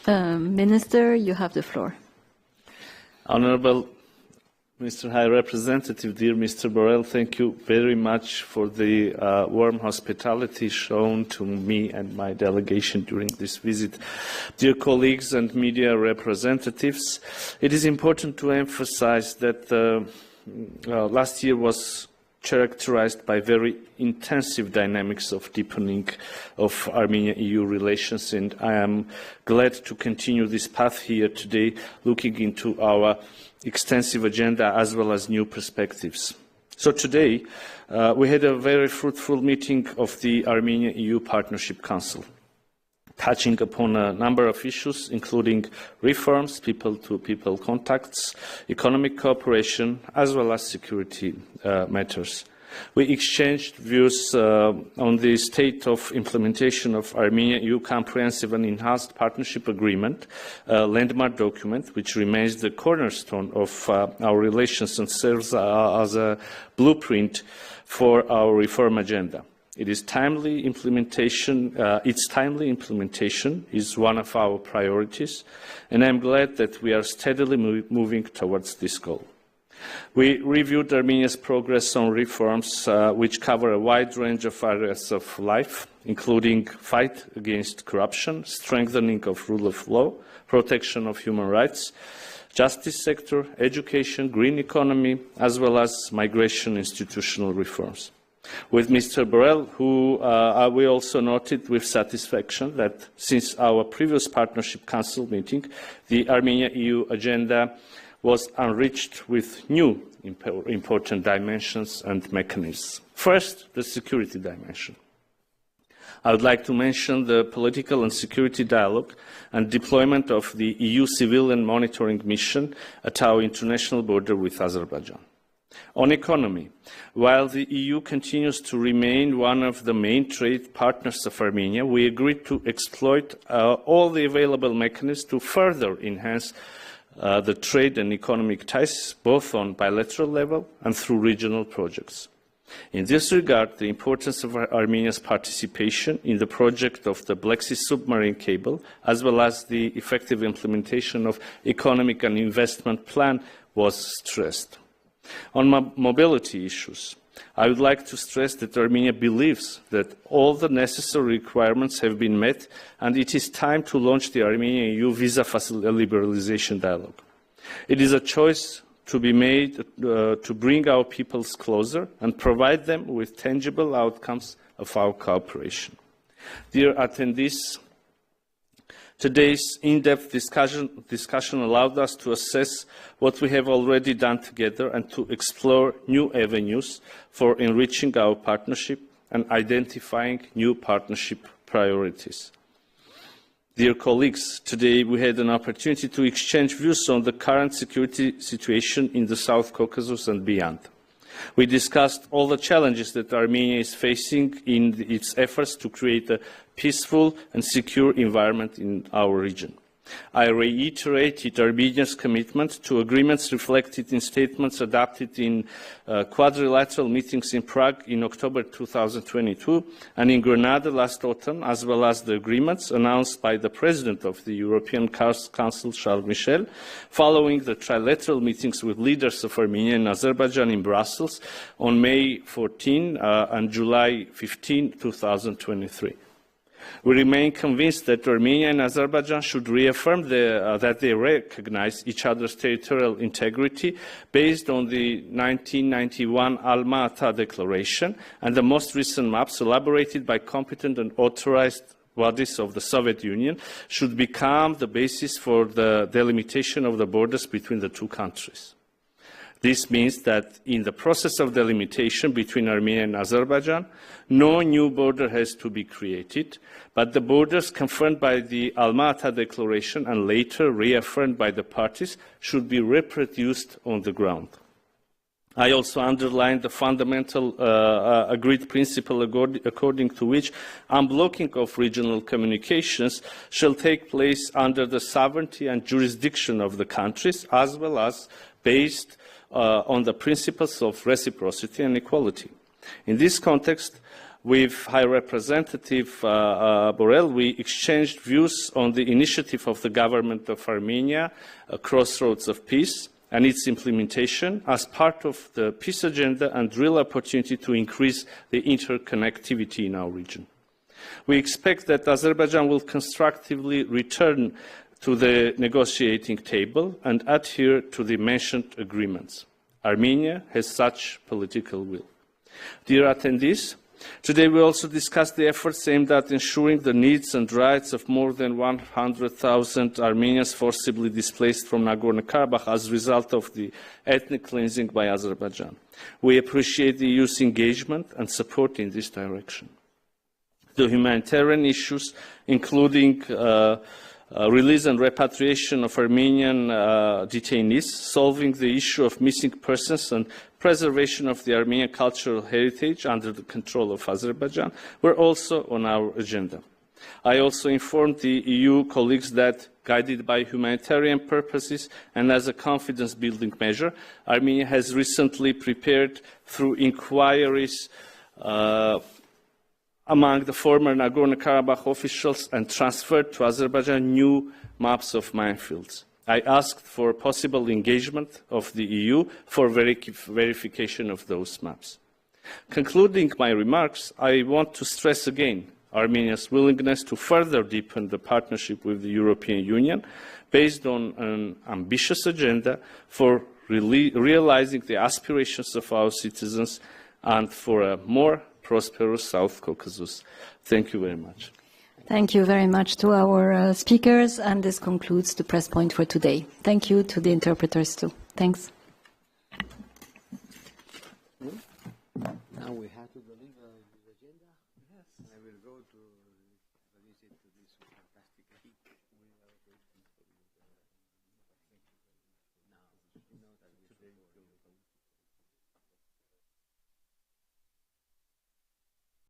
Minister, you have the floor. Honorable Mr. High Representative, dear Mr. Borrell, thank you very much for the warm hospitality shown to me and my delegation during this visit. Dear colleagues and media representatives, it is important to emphasize that last year was characterized by very intensive dynamics of deepening of Armenia-EU relations, and I am glad to continue this path here today, looking into our extensive agenda as well as new perspectives. So today, we had a very fruitful meeting of the Armenia-EU Partnership Council, touching upon a number of issues, including reforms, people-to-people contacts, economic cooperation, as well as security matters. We exchanged views on the state of implementation of Armenia-EU Comprehensive and Enhanced Partnership Agreement, a landmark document which remains the cornerstone of our relations and serves as a blueprint for our reform agenda. Its timely implementation is one of our priorities, and I am glad that we are steadily moving towards this goal. We reviewed Armenia's progress on reforms which cover a wide range of areas of life, including fight against corruption, strengthening of rule of law, protection of human rights, justice sector, education, green economy, as well as migration institutional reforms. With Mr. Borrell, who we also noted with satisfaction that since our previous Partnership Council meeting, the Armenia-EU agenda was enriched with new important dimensions and mechanisms. First, the security dimension. I would like to mention the political and security dialogue and deployment of the EU civilian monitoring mission at our international border with Azerbaijan. On economy, while the EU continues to remain one of the main trade partners of Armenia, we agreed to exploit all the available mechanisms to further enhance the trade and economic ties, both on bilateral level and through regional projects. In this regard, the importance of Armenia's participation in the project of the Black Sea submarine cable, as well as the effective implementation of economic and investment plan, was stressed. On mobility issues, I would like to stress that Armenia believes that all the necessary requirements have been met, and it is time to launch the Armenia-EU visa liberalization dialogue. It is a choice to be made to bring our peoples closer and provide them with tangible outcomes of our cooperation. Dear attendees, today's in-depth discussion allowed us to assess what we have already done together and to explore new avenues for enriching our partnership and identifying new partnership priorities. Dear colleagues, today we had an opportunity to exchange views on the current security situation in the South Caucasus and beyond. We discussed all the challenges that Armenia is facing in its efforts to create a peaceful and secure environment in our region. I reiterated Armenia's commitment to agreements reflected in statements adopted in quadrilateral meetings in Prague in October 2022 and in Grenada last autumn, as well as the agreements announced by the President of the European Council, Charles Michel, following the trilateral meetings with leaders of Armenia and Azerbaijan in Brussels on May 14 and July 15, 2023. We remain convinced that Armenia and Azerbaijan should reaffirm that they recognize each other's territorial integrity based on the 1991 Alma-Ata Declaration and the most recent maps elaborated by competent and authorized bodies of the Soviet Union should become the basis for the delimitation of the borders between the two countries. This means that in the process of delimitation between Armenia and Azerbaijan, no new border has to be created, but the borders confirmed by the Alma-Ata Declaration and later reaffirmed by the parties should be reproduced on the ground. I also underlined the fundamental agreed principle according to which unblocking of regional communications shall take place under the sovereignty and jurisdiction of the countries, as well as based on the principles of reciprocity and equality. In this context, With High Representative Borrell, we exchanged views on the initiative of the government of Armenia, Crossroads of Peace, and its implementation as part of the peace agenda and real opportunity to increase the interconnectivity in our region. We expect that Azerbaijan will constructively return to the negotiating table and adhere to the mentioned agreements. Armenia has such political will. Dear attendees, today we also discussed the efforts aimed at ensuring the needs and rights of more than 100,000 Armenians forcibly displaced from Nagorno-Karabakh as a result of the ethnic cleansing by Azerbaijan. We appreciate the EU's engagement and support in this direction. The humanitarian issues, including release and repatriation of Armenian detainees, solving the issue of missing persons and preservation of the Armenian cultural heritage under the control of Azerbaijan, were also on our agenda. I also informed the EU colleagues that, guided by humanitarian purposes and as a confidence-building measure, Armenia has recently prepared, through inquiries among the former Nagorno-Karabakh officials and transferred to Azerbaijan new maps of minefields. I asked for possible engagement of the EU for verification of those maps. Concluding my remarks, I want to stress again Armenia's willingness to further deepen the partnership with the European Union based on an ambitious agenda for realizing the aspirations of our citizens and for a more prosperous South Caucasus. Thank you very much. Thank you very much to our speakers, and this concludes the press point for today. Thank you to the interpreters too. Thanks. Now we have to go.